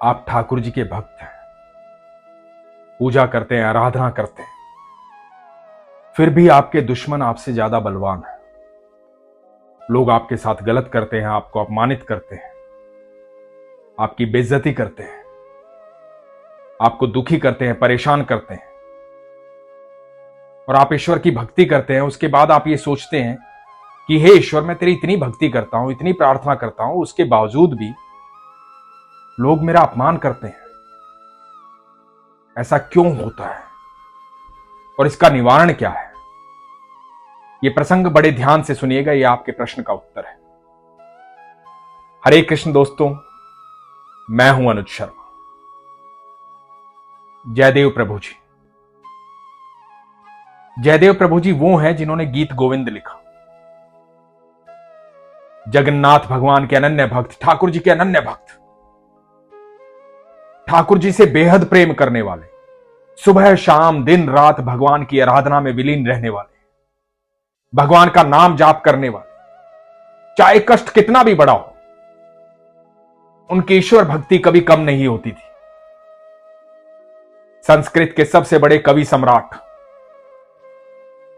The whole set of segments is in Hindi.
आप ठाकुर जी के भक्त हैं, पूजा करते हैं, आराधना करते हैं, फिर भी आपके दुश्मन आपसे ज्यादा बलवान हैं। लोग आपके साथ गलत करते हैं, आपको अपमानित करते हैं, आपकी बेइज्जती करते हैं, आपको दुखी करते हैं, परेशान करते हैं, और आप ईश्वर की भक्ति करते हैं। उसके बाद आप ये सोचते हैं कि हे ईश्वर, मैं तेरी इतनी भक्ति करता हूं, इतनी प्रार्थना करता हूं, उसके बावजूद भी लोग मेरा अपमान करते हैं। ऐसा क्यों होता है और इसका निवारण क्या है? यह प्रसंग बड़े ध्यान से सुनिएगा, यह आपके प्रश्न का उत्तर है। हरे कृष्ण दोस्तों, मैं हूं अनुज शर्मा। जयदेव प्रभु जी। जयदेव प्रभु जी वो हैं जिन्होंने गीत गोविंद लिखा। जगन्नाथ भगवान के अनन्य भक्त, ठाकुर जी के अनन्य भक्त, ठाकुर जी से बेहद प्रेम करने वाले, सुबह शाम दिन रात भगवान की आराधना में विलीन रहने वाले, भगवान का नाम जाप करने वाले, चाहे कष्ट कितना भी बड़ा हो, उनकी ईश्वर भक्ति कभी कम नहीं होती थी। संस्कृत के सबसे बड़े कवि सम्राट,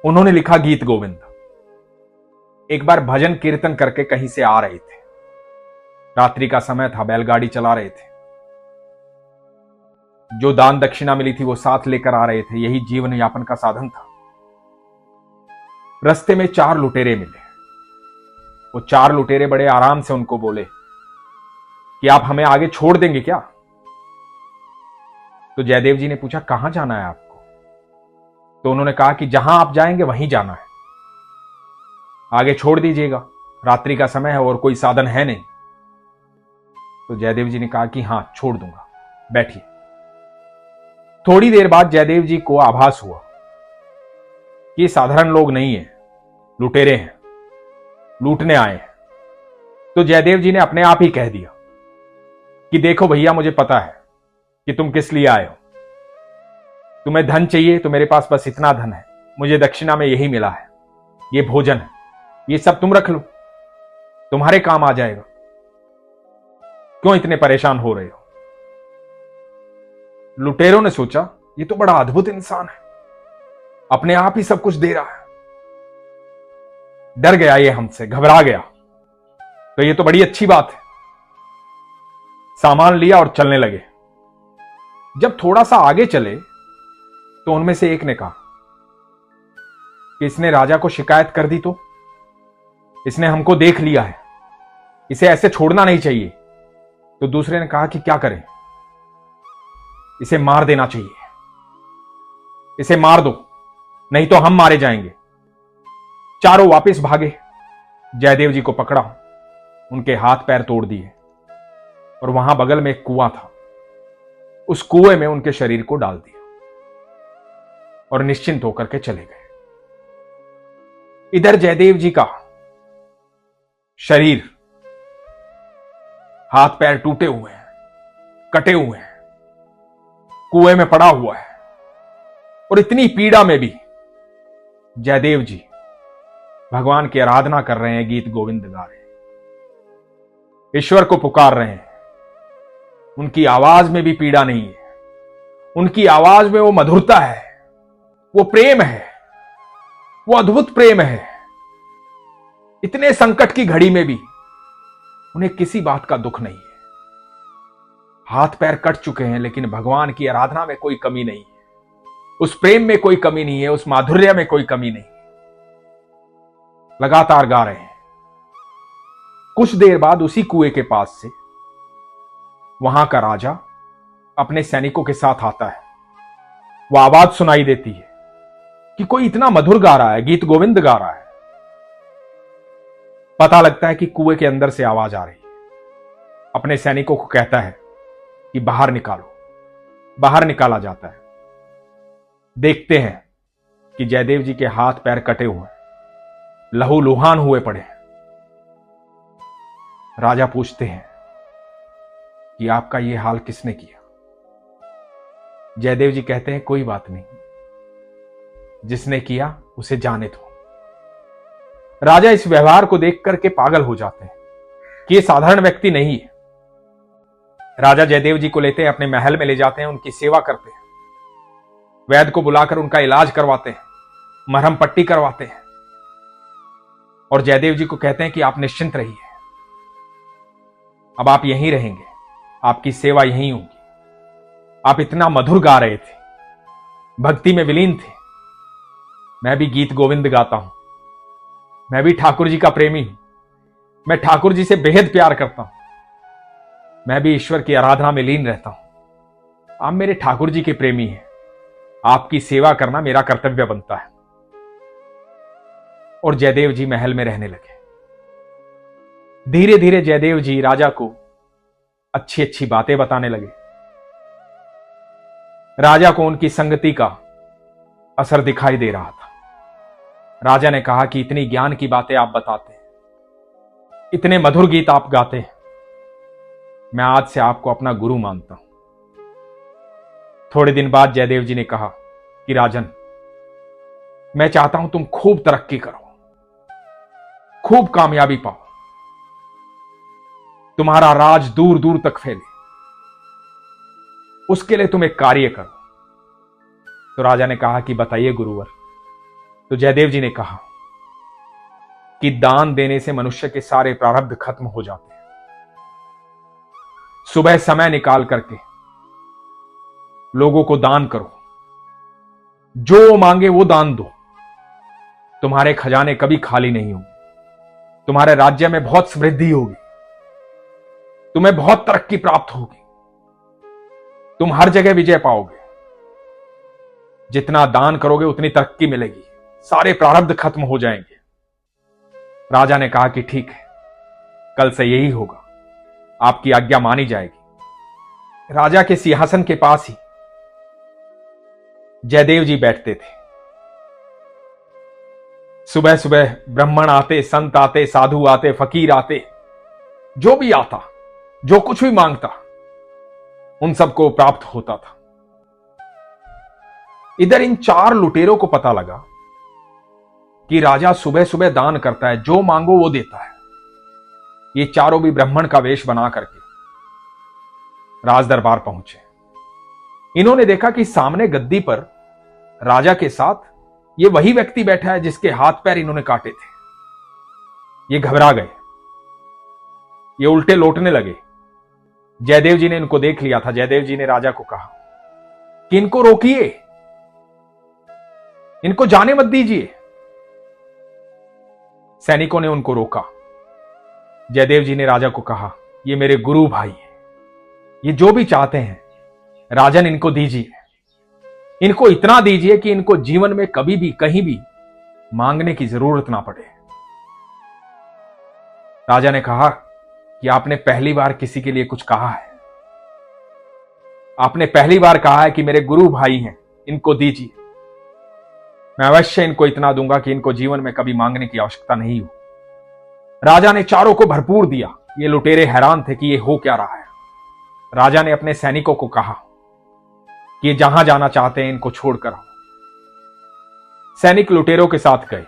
उन्होंने लिखा गीत गोविंद। एक बार भजन कीर्तन करके कहीं से आ रहे थे, रात्रि का समय था, बैलगाड़ी चला रहे थे, जो दान दक्षिणा मिली थी वो साथ लेकर आ रहे थे, यही जीवन यापन का साधन था। रास्ते में 4 लुटेरे मिले। वो 4 लुटेरे बड़े आराम से उनको बोले कि आप हमें आगे छोड़ देंगे क्या? तो जयदेव जी ने पूछा, कहां जाना है आपको? तो उन्होंने कहा कि जहां आप जाएंगे वहीं जाना है, आगे छोड़ दीजिएगा, रात्रि का समय है और कोई साधन है नहीं। तो जयदेव जी ने कहा कि हां, छोड़ दूंगा, बैठिए। थोड़ी देर बाद जयदेव जी को आभास हुआ कि ये साधारण लोग नहीं है, लुटेरे हैं, लूटने आए हैं। तो जयदेव जी ने अपने आप ही कह दिया कि देखो भैया, मुझे पता है कि तुम किस लिए आए हो। तुम्हें धन चाहिए तो मेरे पास बस इतना धन है, मुझे दक्षिणा में यही मिला है, ये भोजन है, ये सब तुम रख लो, तुम्हारे काम आ जाएगा। क्यों इतने परेशान हो रहे हो? लुटेरों ने सोचा, ये तो बड़ा अद्भुत इंसान है, अपने आप ही सब कुछ दे रहा है। डर गया ये हमसे, घबरा गया, तो ये तो बड़ी अच्छी बात है। सामान लिया और चलने लगे। जब थोड़ा सा आगे चले तो उनमें से एक ने कहा कि इसने राजा को शिकायत कर दी, तो इसने हमको देख लिया है, इसे ऐसे छोड़ना नहीं चाहिए। तो दूसरे ने कहा कि क्या करें? इसे मार देना चाहिए, इसे मार दो, नहीं तो हम मारे जाएंगे। चारों वापस भागे, जयदेव जी को पकड़ा, उनके हाथ पैर तोड़ दिए और वहां बगल में एक कुआं था, उस कुएं में उनके शरीर को डाल दिया और निश्चिंत होकर के चले गए। इधर जयदेव जी का शरीर, हाथ पैर टूटे हुए हैं, कटे हुए हैं, कुएं में पड़ा हुआ है, और इतनी पीड़ा में भी जयदेव जी भगवान की आराधना कर रहे हैं, गीत गोविंद गा रहे हैं, ईश्वर को पुकार रहे हैं। उनकी आवाज में भी पीड़ा नहीं है, उनकी आवाज में वो मधुरता है, वो प्रेम है, वो अद्भुत प्रेम है। इतने संकट की घड़ी में भी उन्हें किसी बात का दुख नहीं है। हाथ पैर कट चुके हैं, लेकिन भगवान की आराधना में कोई कमी नहीं है, उस प्रेम में कोई कमी नहीं है, उस माधुर्य में कोई कमी नहीं। लगातार गा रहे हैं। कुछ देर बाद उसी कुएं के पास से वहां का राजा अपने सैनिकों के साथ आता है। वो आवाज सुनाई देती है कि कोई इतना मधुर गा रहा है, गीत गोविंद गा रहा है। पता लगता है कि कुएं के अंदर से आवाज आ रही है। अपने सैनिकों को कहता है कि बाहर निकालो। बाहर निकाला जाता है। देखते हैं कि जयदेव जी के हाथ पैर कटे हुए, लहूलुहान हुए पड़े हैं। राजा पूछते हैं कि आपका यह हाल किसने किया? जयदेव जी कहते हैं, कोई बात नहीं, जिसने किया उसे जाने दो। राजा इस व्यवहार को देख करके पागल हो जाते हैं कि यह साधारण व्यक्ति नहीं है, राजा जयदेव जी को लेते हैं, अपने महल में ले जाते हैं, उनकी सेवा करते हैं, वैद्य को बुलाकर उनका इलाज करवाते हैं, मरहम पट्टी करवाते हैं और जयदेव जी को कहते हैं कि आप निश्चिंत रहिए, अब आप यहीं रहेंगे, आपकी सेवा यहीं होगी। आप इतना मधुर गा रहे थे, भक्ति में विलीन थे। मैं भी गीत गोविंद गाता हूं, मैं भी ठाकुर जी का प्रेमी हूं, मैं ठाकुर जी से बेहद प्यार करता हूं, मैं भी ईश्वर की आराधना में लीन रहता हूं। आप मेरे ठाकुर जी के प्रेमी हैं, आपकी सेवा करना मेरा कर्तव्य बनता है। और जयदेव जी महल में रहने लगे। धीरे धीरे जयदेव जी राजा को अच्छी अच्छी बातें बताने लगे। राजा को उनकी संगति का असर दिखाई दे रहा था। राजा ने कहा कि इतनी ज्ञान की बातें आप बताते हैं, इतने मधुर गीत आप गाते हैं, मैं आज से आपको अपना गुरु मानता हूं। थोड़े दिन बाद जयदेव जी ने कहा कि राजन, मैं चाहता हूं तुम खूब तरक्की करो, खूब कामयाबी पाओ, तुम्हारा राज दूर दूर तक फैले, उसके लिए तुम एक कार्य करो। तो राजा ने कहा कि बताइए गुरुवर। तो जयदेव जी ने कहा कि दान देने से मनुष्य के सारे प्रारब्ध खत्म हो जाते हैं। सुबह समय निकाल करके लोगों को दान करो, जो मांगे वो दान दो, तुम्हारे खजाने कभी खाली नहीं होंगे, तुम्हारे राज्य में बहुत समृद्धि होगी, तुम्हें बहुत तरक्की प्राप्त होगी, तुम हर जगह विजय पाओगे। जितना दान करोगे उतनी तरक्की मिलेगी, सारे प्रारब्ध खत्म हो जाएंगे। राजा ने कहा कि ठीक है, कल से यही होगा, आपकी आज्ञा मानी जाएगी। राजा के सिंहासन के पास ही जयदेव जी बैठते थे। सुबह सुबह ब्राह्मण आते, संत आते, साधु आते, फकीर आते, जो भी आता, जो कुछ भी मांगता, उन सबको प्राप्त होता था। इधर इन चार लुटेरों को पता लगा कि राजा सुबह सुबह दान करता है, जो मांगो वो देता है। ये चारों भी ब्राह्मण का वेश बना करके राज दरबार पहुंचे। इन्होंने देखा कि सामने गद्दी पर राजा के साथ ये वही व्यक्ति बैठा है जिसके हाथ पैर इन्होंने काटे थे। ये घबरा गए, ये उल्टे लौटने लगे। जयदेव जी ने इनको देख लिया था। जयदेव जी ने राजा को कहा कि इनको रोकिए, इनको जाने मत दीजिए। सैनिकों ने उनको रोका। जयदेव जी ने राजा को कहा, ये मेरे गुरु भाई हैं, ये जो भी चाहते हैं राजन इनको दीजिए, इनको इतना दीजिए कि इनको जीवन में कभी भी कहीं भी मांगने की जरूरत ना पड़े। राजा ने कहा कि आपने पहली बार किसी के लिए कुछ कहा है, आपने पहली बार कहा है कि मेरे गुरु भाई हैं, इनको दीजिए। मैं अवश्य इनको इतना दूंगा कि इनको जीवन में कभी मांगने की आवश्यकता नहीं हो। राजा ने चारों को भरपूर दिया। ये लुटेरे हैरान थे कि ये हो क्या रहा है। राजा ने अपने सैनिकों को कहा कि ये जहां जाना चाहते हैं इनको छोड़कर आओ। सैनिक लुटेरों के साथ गए,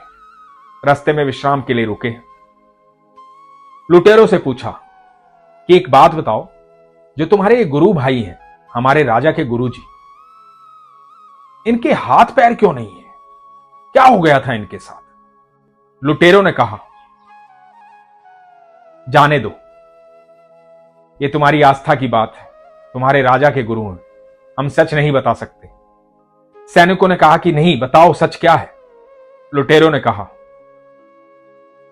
रास्ते में विश्राम के लिए रुके। लुटेरों से पूछा कि एक बात बताओ, जो तुम्हारे ये गुरु भाई हैं, हमारे राजा के गुरु जी, इनके हाथ पैर क्यों नहीं है? क्या हो गया था इनके साथ? लुटेरों ने कहा, जाने दो, ये तुम्हारी आस्था की बात है, तुम्हारे राजा के गुरु हैं, हम सच नहीं बता सकते। सैनिकों ने कहा कि नहीं, बताओ सच क्या है। लुटेरों ने कहा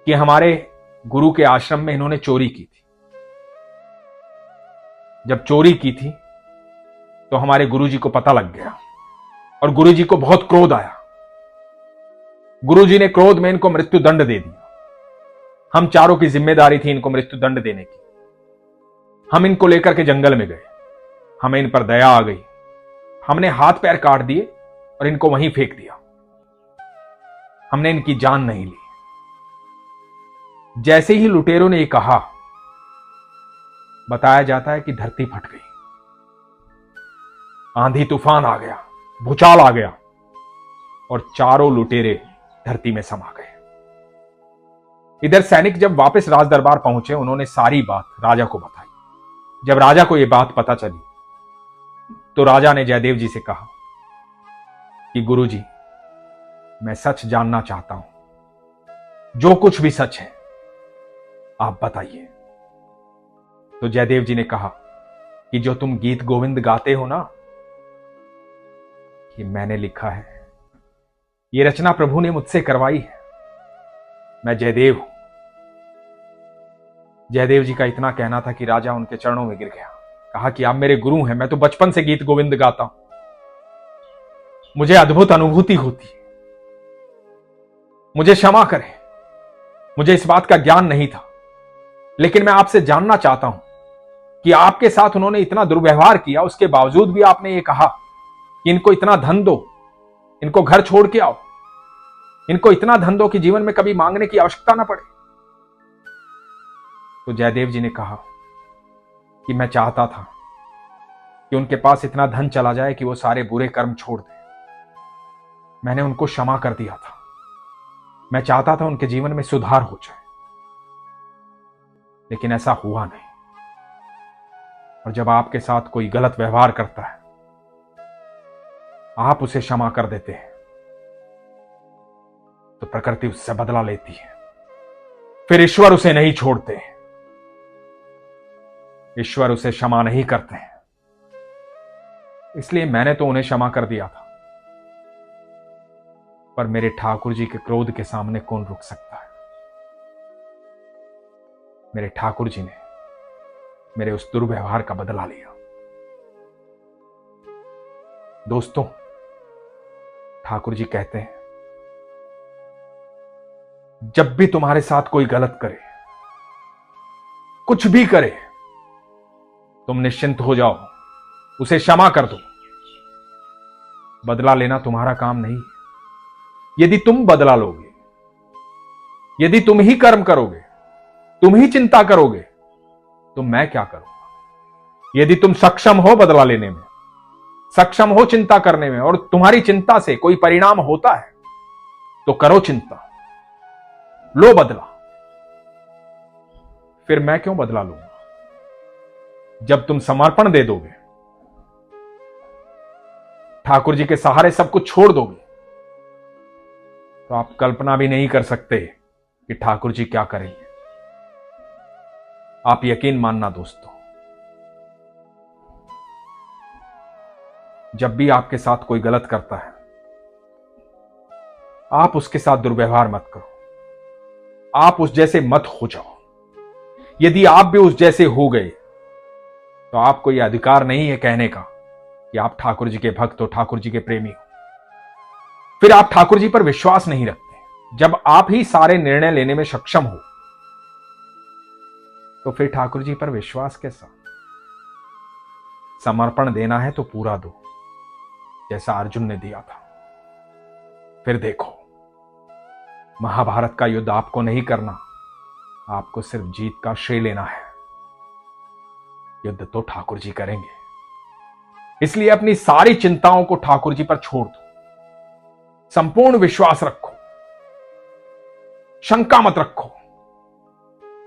कि हमारे गुरु के आश्रम में इन्होंने चोरी की थी। जब चोरी की थी तो हमारे गुरुजी को पता लग गया और गुरुजी को बहुत क्रोध आया। गुरुजी ने क्रोध में इनको मृत्यु दंड दे दिया। हम चारों की जिम्मेदारी थी इनको मृत्यु दंड देने की। हम इनको लेकर के जंगल में गए, हमें इन पर दया आ गई, हमने हाथ पैर काट दिए और इनको वहीं फेंक दिया। हमने इनकी जान नहीं ली। जैसे ही लुटेरों ने यह कहा, बताया जाता है कि धरती फट गई, आंधी तूफान आ गया, भूचाल आ गया और चारों लुटेरे धरती में समा गए। इधर सैनिक जब वापस राज दरबार पहुंचे, उन्होंने सारी बात राजा को बताई। जब राजा को यह बात पता चली तो राजा ने जयदेव जी से कहा कि गुरुजी, मैं सच जानना चाहता हूं, जो कुछ भी सच है आप बताइए। तो जयदेव जी ने कहा कि जो तुम गीत गोविंद गाते हो ना, ये मैंने लिखा है, ये रचना प्रभु ने मुझसे करवाई है। मैं जयदेव हूं। जयदेव जी का इतना कहना था कि राजा उनके चरणों में गिर गया। कहा कि आप मेरे गुरु हैं, मैं तो बचपन से गीत गोविंद गाता हूं, मुझे अद्भुत अनुभूति होती है, मुझे क्षमा करें, मुझे इस बात का ज्ञान नहीं था। लेकिन मैं आपसे जानना चाहता हूं कि आपके साथ उन्होंने इतना दुर्व्यवहार किया, उसके बावजूद भी आपने ये कहा कि इनको इतना धन दो, इनको घर छोड़ के आओ, इनको इतना धन दो कि जीवन में कभी मांगने की आवश्यकता ना पड़े। तो जयदेव जी ने कहा कि मैं चाहता था कि उनके पास इतना धन चला जाए कि वो सारे बुरे कर्म छोड़ दें। मैंने उनको क्षमा कर दिया था। मैं चाहता था उनके जीवन में सुधार हो जाए, लेकिन ऐसा हुआ नहीं। और जब आपके साथ कोई गलत व्यवहार करता है, आप उसे क्षमा कर देते हैं, तो प्रकृति उससे बदला लेती है। फिर ईश्वर उसे नहीं छोड़ते, ईश्वर उसे क्षमा नहीं करते हैं। इसलिए मैंने तो उन्हें क्षमा कर दिया था, पर मेरे ठाकुर जी के क्रोध के सामने कौन रुक सकता है। मेरे ठाकुर जी ने मेरे उस दुर्व्यवहार का बदला लिया। दोस्तों, ठाकुर जी कहते हैं, जब भी तुम्हारे साथ कोई गलत करे, कुछ भी करे, तुम निश्चिंत हो जाओ, उसे क्षमा कर दो। बदला लेना तुम्हारा काम नहीं। यदि तुम बदला लोगे, यदि तुम ही कर्म करोगे, तुम ही चिंता करोगे, तो मैं क्या करूंगा। यदि तुम सक्षम हो बदला लेने में, सक्षम हो चिंता करने में, और तुम्हारी चिंता से कोई परिणाम होता है, तो करो चिंता, लो बदला। फिर मैं क्यों बदला लूंगा। जब तुम समर्पण दे दोगे, ठाकुर जी के सहारे सब कुछ छोड़ दोगे, तो आप कल्पना भी नहीं कर सकते कि ठाकुर जी क्या करेंगे। आप यकीन मानना दोस्तों, जब भी आपके साथ कोई गलत करता है, आप उसके साथ दुर्व्यवहार मत करो, आप उस जैसे मत हो जाओ। यदि आप भी उस जैसे हो गए, तो आपको यह अधिकार नहीं है कहने का कि आप ठाकुर जी के भक्त हो, ठाकुर जी के प्रेमी हो। फिर आप ठाकुर जी पर विश्वास नहीं रखते। जब आप ही सारे निर्णय लेने में सक्षम हो, तो फिर ठाकुर जी पर विश्वास कैसा। समर्पण देना है तो पूरा दो, जैसा अर्जुन ने दिया था। फिर देखो, महाभारत का युद्ध आपको नहीं करना, आपको सिर्फ जीत का श्रेय लेना है। युद्ध तो ठाकुर जी करेंगे। इसलिए अपनी सारी चिंताओं को ठाकुर जी पर छोड़ दो। संपूर्ण विश्वास रखो, शंका मत रखो।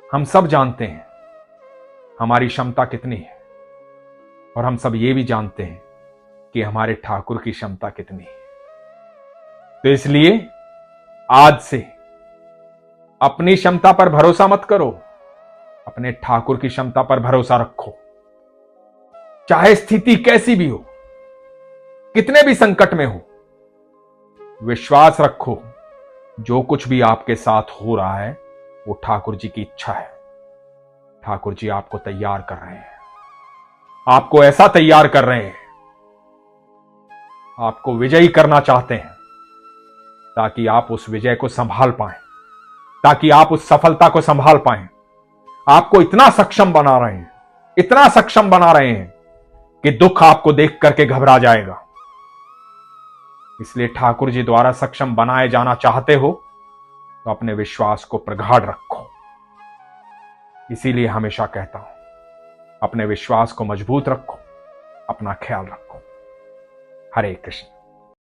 हम सब जानते हैं हमारी क्षमता कितनी है, और हम सब ये भी जानते हैं कि हमारे ठाकुर की क्षमता कितनी है। तो इसलिए आज से अपनी क्षमता पर भरोसा मत करो, अपने ठाकुर की क्षमता पर भरोसा रखो। चाहे स्थिति कैसी भी हो, कितने भी संकट में हो, विश्वास रखो, जो कुछ भी आपके साथ हो रहा है वो ठाकुर जी की इच्छा है। ठाकुर जी आपको तैयार कर रहे हैं, आपको ऐसा तैयार कर रहे हैं, आपको विजयी करना चाहते हैं, ताकि आप उस विजय को संभाल पाएं, ताकि आप उस सफलता को संभाल पाएं। आपको इतना सक्षम बना रहे हैं, इतना सक्षम बना रहे हैं कि दुख आपको देख करके घबरा जाएगा। इसलिए ठाकुर जी द्वारा सक्षम बनाए जाना चाहते हो, तो अपने विश्वास को प्रगाढ़ रखो। इसीलिए हमेशा कहता हूं, अपने विश्वास को मजबूत रखो, अपना ख्याल रखो। हरे कृष्ण।